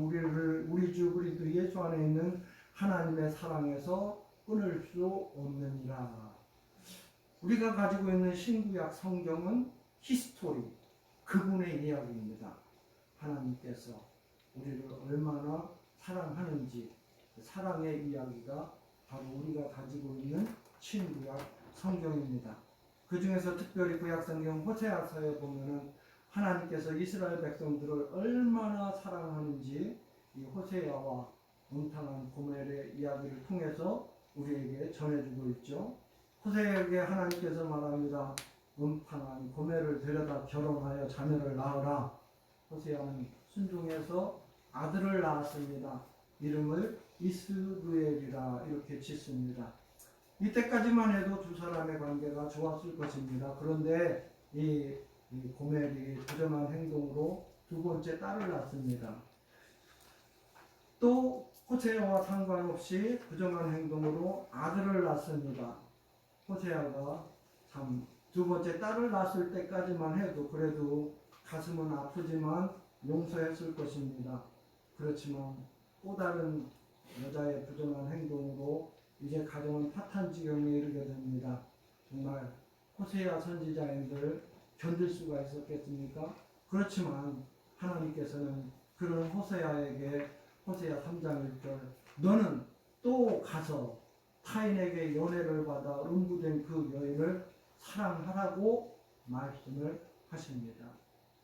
우리 주 그리스도 예수 안에 있는 하나님의 사랑에서 끊을 수 없느니라. 우리가 가지고 있는 신구약 성경은 히스토리, 그분의 이야기입니다. 하나님께서 우리를 얼마나 사랑하는지 사랑의 이야기가 바로 우리가 가지고 있는 신구약 성경입니다. 그 중에서 특별히 구약 성경 호세아서에 보면은 하나님께서 이스라엘 백성들을 얼마나 사랑하는지 이 호세아와 음탕한 고멜의 이야기를 통해서 우리에게 전해주고 있죠. 호세아에게 하나님께서 말합니다. 음탕한 고멜을 데려다 결혼하여 자녀를 낳으라. 호세아는 순종해서 아들을 낳았습니다. 이름을 이스루엘이라 이렇게 짓습니다. 이때까지만 해도 두 사람의 관계가 좋았을 것입니다. 그런데 이 고멜이 부정한 행동으로 두 번째 딸을 낳습니다. 또 호세아와 상관없이 부정한 행동으로 아들을 낳습니다. 호세아가 참 두 번째 딸을 낳았을 때까지만 해도 그래도 가슴은 아프지만 용서했을 것입니다. 그렇지만 또 다른 여자의 부정한 행동으로 이제 가정은 파탄 지경에 이르게 됩니다. 정말 호세아 선지자인들 견딜 수가 있었겠습니까? 그렇지만 하나님께서는 그런 호세아에게 호세아 3장 1절 너는 또 가서 타인에게 연애를 받아 음부된 그 여인을 사랑하라고 말씀을 하십니다.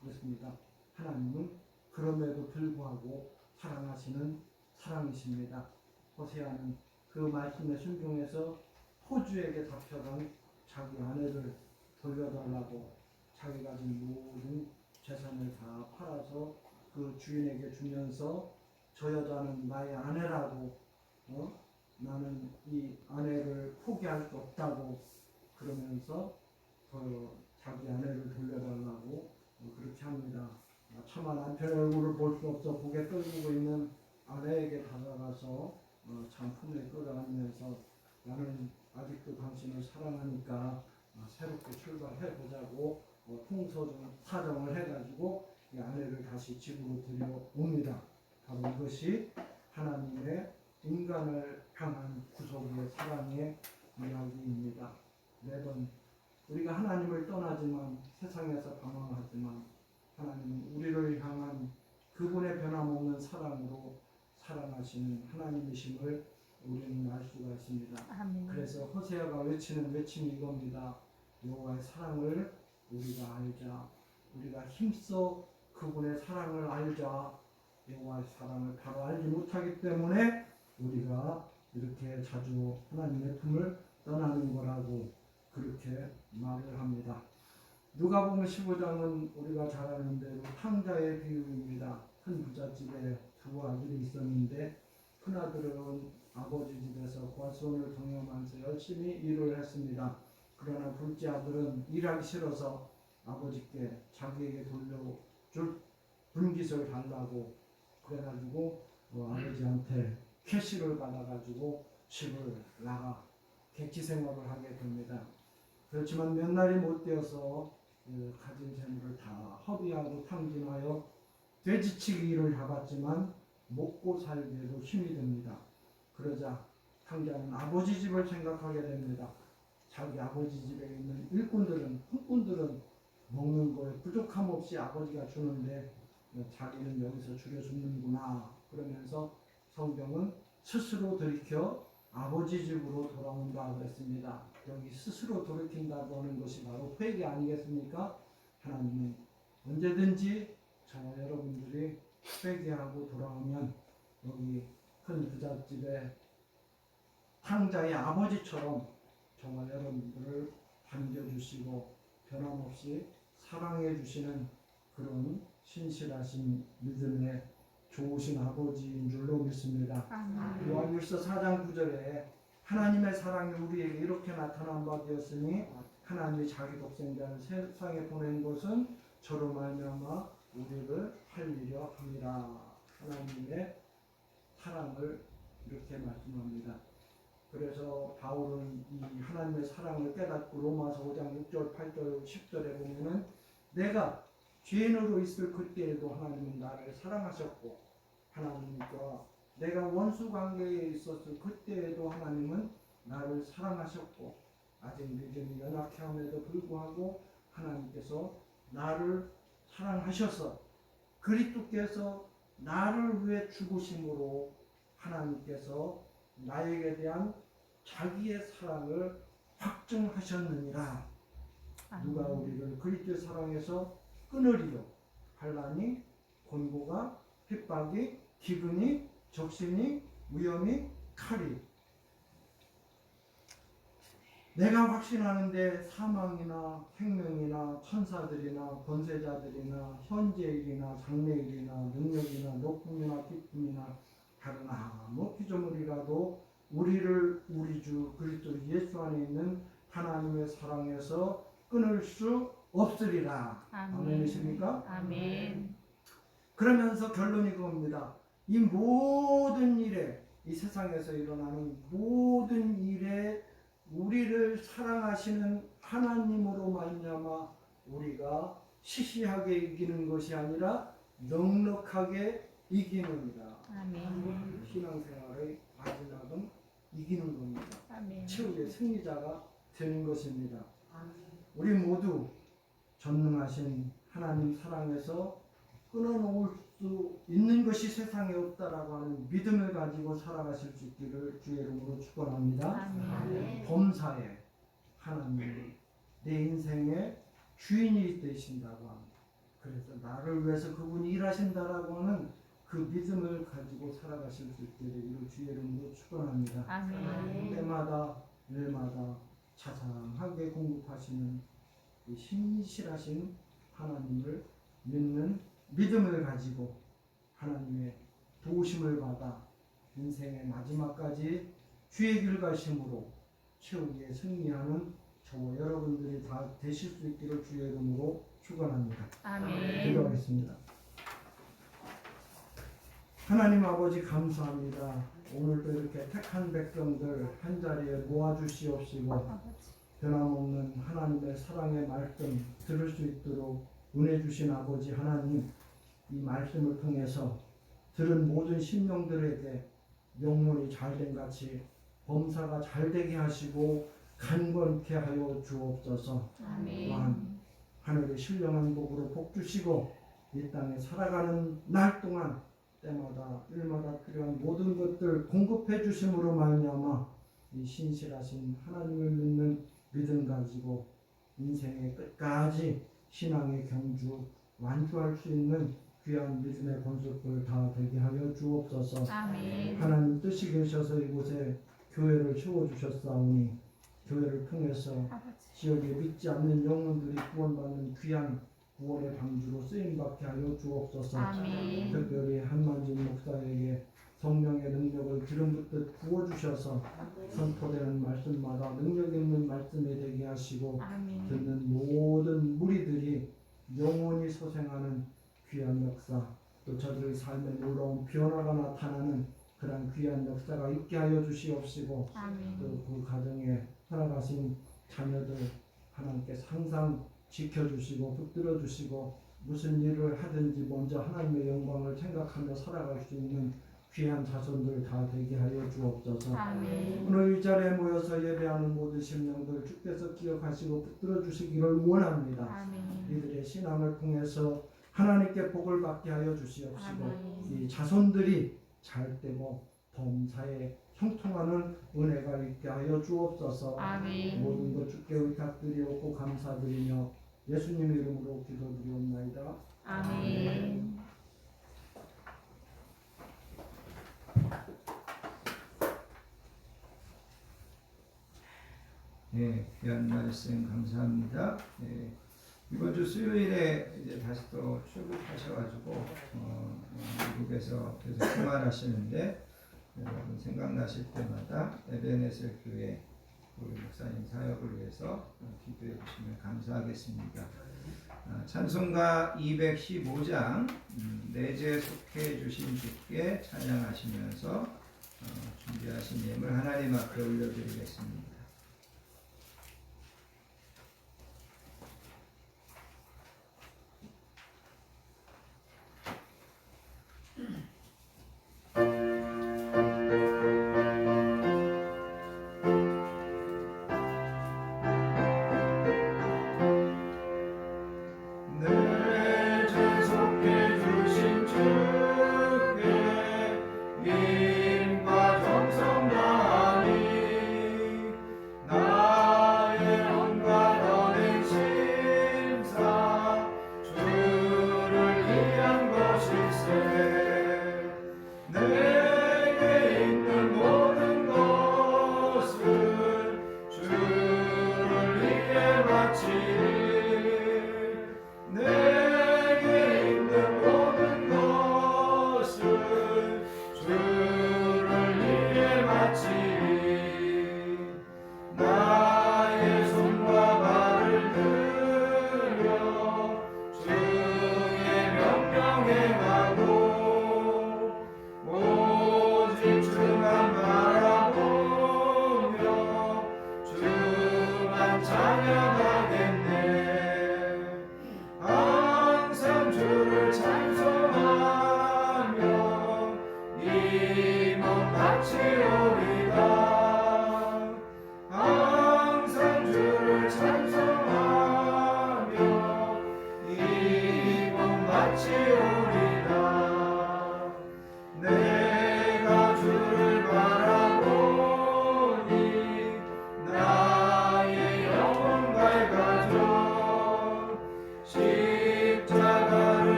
그렇습니다. 하나님은 그럼에도 불구하고 사랑하시는 사랑이십니다. 호세아는 그 말씀에 순종해서 포주에게 잡혀간 자기 아내를 돌려달라고 자기 가진 모든 재산을 다 팔아서 그 주인에게 주면서 저 여자는 나의 아내라고 나는 이 아내를 포기할 수 없다고 그러면서 자기 아내를 돌려달라고 그렇게 합니다. 차마 남편의 얼굴을 볼 수 없어 고개 떨구고 있는 아내에게 다가가서 참 품에 끌어안으면서 나는 아직도 당신을 사랑하니까 새롭게 출발해보자고 사정을 해가지고 이 아내를 다시 집으로 들여옵니다. 바로 이것이 하나님의 인간을 향한 구속의 사랑의 이야기입니다. 매번 우리가 하나님을 떠나지만 세상에서 방황하지만 하나님은 우리를 향한 그분의 변함없는 사랑으로 사랑하시는 하나님이심을 우리는 알 수가 있습니다. 아멘. 그래서 호세아가 외치는 외침이 이겁니다. 여호와의 사랑을 우리가 알자. 우리가 힘써 그분의 사랑을 알자. 여호와의 사랑을 바로 알지 못하기 때문에 우리가 이렇게 자주 하나님의 품을 떠나는 거라고 그렇게 말을 합니다. 누가복음 15장은 우리가 잘 아는 대로 탕자의 비유입니다. 큰 부잣집에 두 아들이 있었는데 큰 아들은 아버지 집에서 과수원을 경영하면서 열심히 일을 했습니다. 그러나 둘째 아들은 일하기 싫어서 아버지께 자기에게 돌려줄 분깃을 달라고 그래가지고 아버지한테 캐시를 받아가지고 집을 나가 객지 생활을 하게 됩니다. 그렇지만 몇 날이 못 되어서 가진 재물을 다 허비하고 탕진하여 돼지치기를 잡았지만 먹고 살기에도 힘이 듭니다. 그러자 탕자는 아버지 집을 생각하게 됩니다. 자기 아버지 집에 있는 일꾼들은 흥꾼들은 먹는 거에 부족함 없이 아버지가 주는데 자기는 여기서 죽여 죽는구나. 그러면서 성경은 스스로 돌이켜 아버지 집으로 돌아온다 그랬습니다. 여기 스스로 돌이킨다고 하는 것이 바로 회개 아니겠습니까? 하나님은 언제든지 저와 여러분들이 회개하고 돌아오면 여기 큰 부잣집의 탕자의 아버지처럼 저와 여러분들을 반겨주시고 변함없이 사랑해 주시는 그런 신실하신 믿음의 좋으신 아버지인 줄로 믿습니다. 요한일서 4장 9절에 하나님의 사랑이 우리에게 이렇게 나타난 바 되었으니 하나님이 자기 독생자를 세상에 보낸 것은 저로 말미암아 우리를 살리려 함이라. 하나님의 사랑을 이렇게 말씀합니다. 그래서 바울은 이 하나님의 사랑을 깨닫고 로마서 5장 6절 8절 10절에 보면은 내가 죄인으로 있을 그때에도 하나님은 나를 사랑하셨고 하나님과 내가 원수 관계에 있었을 그때에도 하나님은 나를 사랑하셨고 아직 믿음이 연약해 함에도 불구하고 하나님께서 나를 사랑하셔서 그리스도께서 나를 위해 죽으심으로 하나님께서 나에게 대한 자기의 사랑을 확증하셨느니라. 누가 우리를 그리스도의 사랑에서 끊으리요? 환난이, 곤고가, 핍박이, 기근이, 적신이, 위험이, 칼이. 내가 확신하는데 사망이나 생명이나 천사들이나 권세자들이나 현재일이나 장래일이나 능력이나 높음이나 깊음이나 다른 아무 피조물이라도 우리를 우리 주 그리스도 예수 안에 있는 하나님의 사랑에서 끊을 수 없으리라. 아멘이십니까? 아멘. 그러면서 결론이 그겁니다. 이 모든 일에 이 세상에서 일어나는 모든 일에 우리를 사랑하시는 하나님으로 말미암아 우리가 시시하게 이기는 것이 아니라 넉넉하게 이기느니라. 아멘. 신앙생활의 마지막은 이기는 겁니다. 아멘. 최후의 승리자가 되는 것입니다. 우리 모두 전능하신 하나님 사랑에서 끊어놓을 수 있는 것이 세상에 없다라고 하는 믿음을 가지고 살아가실 수 있기를 주의 이름으로 축원합니다. 아멘. 범사에 하나님이 내 인생의 주인이 되신다고 합니다. 그래서 나를 위해서 그분이 일하신다라고 하는 그 믿음을 가지고 살아가실 수 있기를 이를 주의 이름으로 축원합니다. 아멘. 때마다 일마다 자상하게 공급하시는 이 신실하신 하나님을 믿는 믿음을 가지고 하나님의 도우심을 받아 인생의 마지막까지 주의 길 가심으로 최후의 승리하는 저와 여러분들이 다 되실 수 있기를 주의 이름으로 축원합니다. 아멘. 기도하겠습니다. 하나님 아버지 감사합니다. 오늘도 이렇게 택한 백성들 한 자리에 모아주시옵시고 변함없는 하나님의 사랑의 말씀 들을 수 있도록 은혜 주신 아버지 하나님, 이 말씀을 통해서 들은 모든 심령들에게 영혼이 잘된 같이 범사가 잘되게 하시고 간권케 하여 주옵소서. 아멘. 또한 하늘의 신령한 복으로 복 주시고 이 땅에 살아가는 날 동안 때마다 일마다 필요한 모든 것들 공급해 주심으로 말미암아 이 신실하신 하나님을 믿는 믿음 가지고 인생의 끝까지 신앙의 경주 완주할 수 있는 귀한 믿음의 권속들 다 되게 하여 주옵소서. 아멘. 하나님 뜻이 계셔서 이곳에 교회를 세워주셨사오니 교회를 통해서 지역에 믿지 않는 영혼들이 구원받는 귀한 구원의 방주로 쓰임받게 하여 주옵소서. 아멘. 특별히 한만진 목사에게 성령의 능력을 기름 붓듯 부어주셔서 선포되는 말씀마다 능력 있는 말씀이 되게 하시고 아멘. 듣는 모든 무리들이 영원히 소생하는 귀한 역사, 또 저들의 삶에 놀라운 변화가 나타나는 그런 귀한 역사가 있게 하여 주시옵시고 아멘. 또 그 가정에 살아가신 자녀들 하나님께서 항상 지켜주시고 붙들어 주시고 무슨 일을 하든지 먼저 하나님의 영광을 생각하며 살아갈 수 있는 귀한 자손들 다 되게 하여 주옵소서. 아멘. 오늘 이 자리에 모여서 예배하는 모든 심령들 주께서 기억하시고 붙들어 주시기를 원합니다. 아멘. 이들의 신앙을 통해서 하나님께 복을 받게 하여 주시옵시고 아멘. 이 자손들이 잘 되고 범사에 형통하는 은혜가 있게 하여 주옵소서. 아멘. 모든 것 주께 의탁드리옵고 감사드리며 예수님 이름으로 기도드리옵나이다. 아멘. 네, 귀한 말씀 감사합니다. 네, 이번 주 수요일에 이제 다시 또 출국하셔가지고 미국에서 계속 생활하시는데 여러분 생각나실 때마다 에베네셀 교회 우리 목사님 사역을 위해서 기도해 주시면 감사하겠습니다. 찬송가 215장 내재 속해 주신 주께 찬양하시면서 준비하신 예물 하나님 앞에 올려드리겠습니다.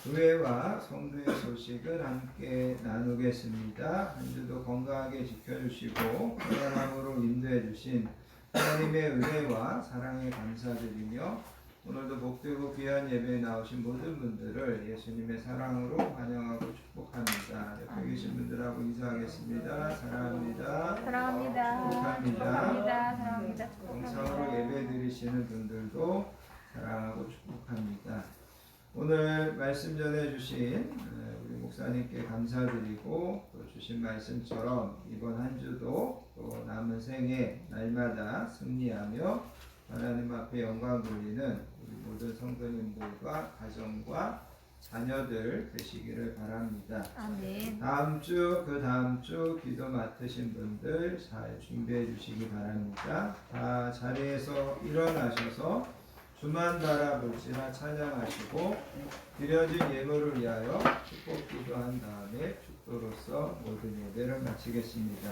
교회와 성도의 소식을 함께 나누겠습니다. 한 주도 건강하게 지켜주시고 평안함으로 인도해 주신 하나님의 은혜와 사랑에 감사드리며 오늘도 복되고 귀한 예배에 나오신 모든 분들을 예수님의 사랑으로 환영하고 축복합니다. 옆에 계신 분들하고 인사하겠습니다. 사랑합니다. 사랑합니다. 축복합니다. 사랑합니다. 사랑합니다. 영상으로 예배 드리시는 분들도 사랑하고 축복합니다. 오늘 말씀 전해주신 우리 목사님께 감사드리고 또 주신 말씀처럼 이번 한 주도 또 남은 생에 날마다 승리하며 하나님 앞에 영광 돌리는 모든 성도님들과 가정과 자녀들 되시기를 바랍니다. 아멘. 다음 주, 그 다음 주 기도 맡으신 분들 잘 준비해 주시기 바랍니다. 다 자리에서 일어나셔서 주만 바라볼지라 찬양하시고 드려진 예물을 위하여 축복 기도한 다음에 축도로서 모든 예배를 마치겠습니다.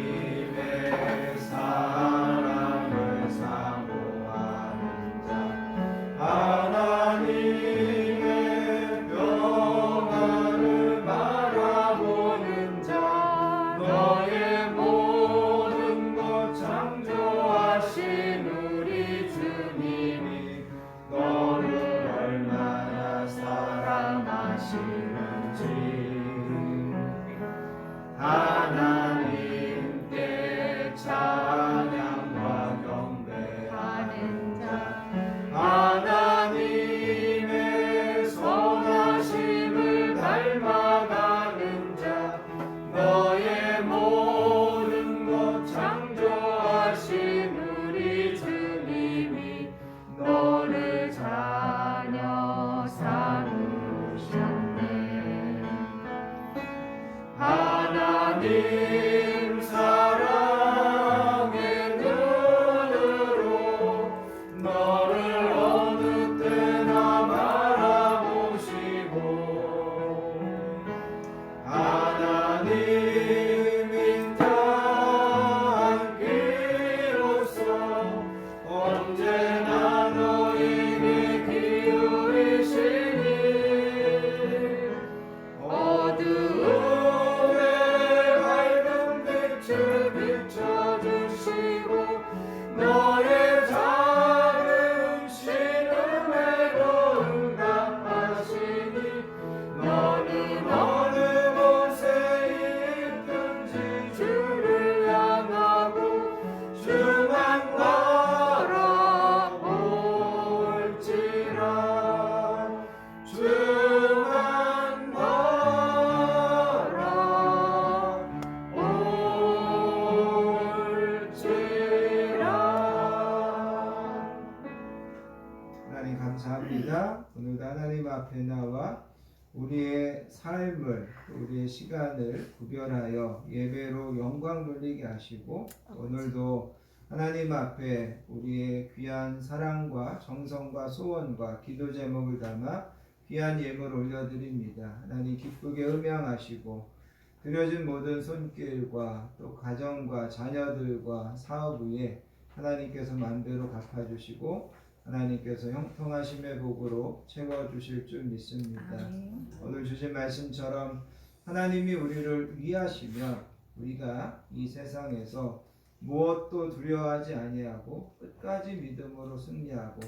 하나님의 사랑을 사모하는 자, 하나님의 평안을 바라보는 자, 너의 모든 것 창조하신 우리 주님이 너를 얼마나 사랑하시는지 하나님께 찬양과 경배하는 자, 하나님의 선하심을 닮아가는 자, 너의 모든 것 창조하신 우리 주님이 너를 자녀 삼으셨네. 하나님 사랑의 눈으로 너를 어느 때나 바라보시고 하나님 이 땅 길로서 언제나 너에게 기울이시니 어두움에 밝은 빛을 비춰주시고 너의 작은 신음에도 응답하시니 너는 어느 곳에 있든지 주를 향하고 주만 바라볼지라. 주만 바라볼지라. 하나님 감사합니다. 오늘도 하나님 앞에 나와 우리의 삶을 우리의 시간을 구별하여 예배로 영광 돌리게 하시고 오늘도 하나님 앞에 우리의 귀한 사랑과 정성과 소원과 기도 제목을 담아 귀한 예물 올려드립니다. 하나님 기쁘게 음양하시고 드려진 모든 손길과 또 가정과 자녀들과 사업 위에 하나님께서 만대로 갚아주시고 하나님께서 형통하심의 복으로 채워주실 줄 믿습니다. 아멘. 오늘 주신 말씀처럼 하나님이 우리를 위하시면 우리가 이 세상에서 무엇도 두려워하지 아니하고 끝까지 믿음으로 승리하고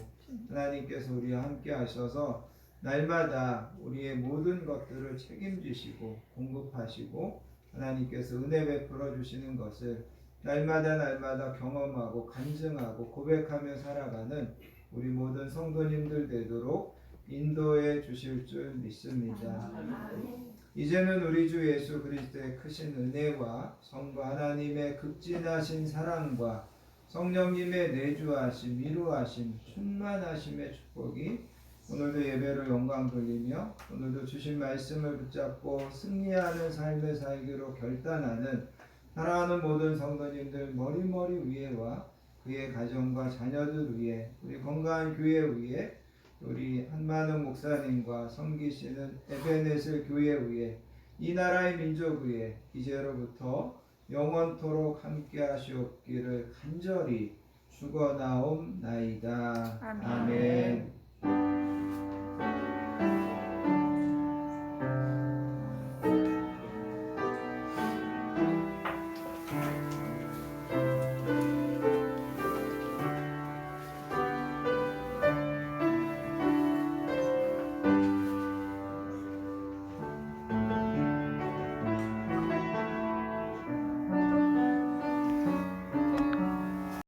하나님께서 우리와 함께 하셔서 날마다 우리의 모든 것들을 책임지시고 공급하시고 하나님께서 은혜 베풀어 주시는 것을 날마다 경험하고 간증하고 고백하며 살아가는 우리 모든 성도님들 되도록 인도해 주실 줄 믿습니다. 이제는 우리 주 예수 그리스도의 크신 은혜와 성부 하나님의 극진하신 사랑과 성령님의 내주하심, 위로하심, 충만하심의 축복이 오늘도 예배로 영광 돌리며 오늘도 주신 말씀을 붙잡고 승리하는 삶을 살기로 결단하는 사랑하는 모든 성도님들 머리머리 위에와 그의 가정과 자녀들 위에 우리 건강한 교회 위에 우리 한만은 목사님과 섬기시는 에베네셀 교회 위에 이 나라의 민족 위에 이제로부터 영원토록 함께 하시옵기를 간절히 축원하옵나이다. 아멘. 아멘.